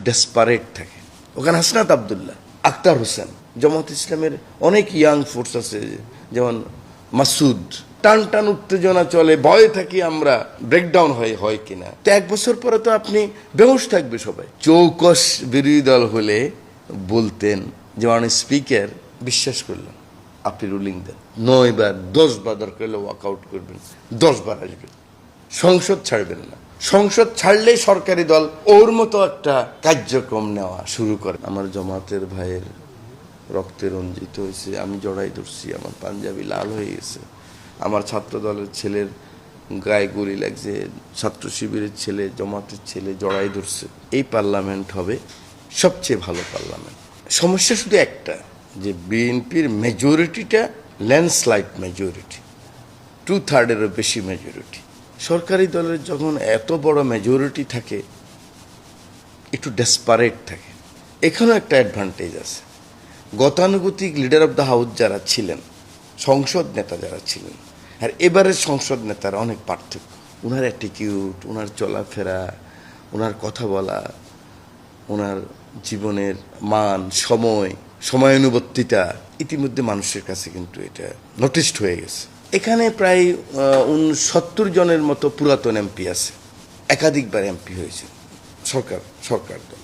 Desperate থাকে। ওখানে হাসনাত আবদুল্লাহ, আক্তার হোসেন, জামাত ইসলামের অনেক ইয়াং ফোর্স আছে, যেমন মাসুদ, টান টান উত্তেজনা চলে, ভয়ে থাকি আমরা ব্রেকডাউন হয় কিনা। তো 1 বছর পরে তো আপনি বেহুশ থাকবে সবাই। চৌকস বিরোধী দল হলে বলতেন যে স্পিকার বিশ্বাস করলাম আপনি রুলিং দেন, 9 বার 10 বার দরকার হলে ওয়াকআউট করবেন, 10 বার আসবেন, সংসদ ছাড়বেন না। সংসদ ছাড়লেই সরকারি দল ওর মতো একটা কার্যক্রম নেওয়া শুরু করে। আমার জামাতের ভাইয়ের রক্তে রঞ্জিত হয়েছে, আমি জড়াই ধরছি, আমার পাঞ্জাবি লাল হয়ে গেছে, আমার ছাত্র দলের ছেলের গায়ে গুলি লাগছে, ছাত্র শিবিরের ছেলে, জামাতের ছেলে জড়াই ধরছে। এই পার্লামেন্ট হবে সবচেয়ে ভালো পার্লামেন্ট। সমস্যা শুধু একটা, যে বিএনপির মেজরিটিটা ল্যান্ডস্লাইড মেজরিটি, 2/3-এরও বেশি মেজরিটি। সরকারি দলের যখন এত বড় মেজরিটি থাকে, একটু ডেসপারেট থাকে। এখানেও একটা অ্যাডভান্টেজ আছে, গতানুগতিক লিডার অফ দ্য হাউস যারা ছিলেন, সংসদ নেতা যারা ছিলেন, আর এবারের সংসদ নেতারা অনেক পার্থক্য। ওনার অ্যাটিটিউড, ওনার চলাফেরা, ওনার কথা বলা, ওনার জীবনের মান, সময়ানুবর্তিতা ইতিমধ্যে মানুষের কাছে কিন্তু এটা নোটিসড হয়ে গেছে। এখানে প্রায় 70 জনের মতো পুরাতন এমপি আছে, একাধিকবার এমপি হয়েছে সরকার দল।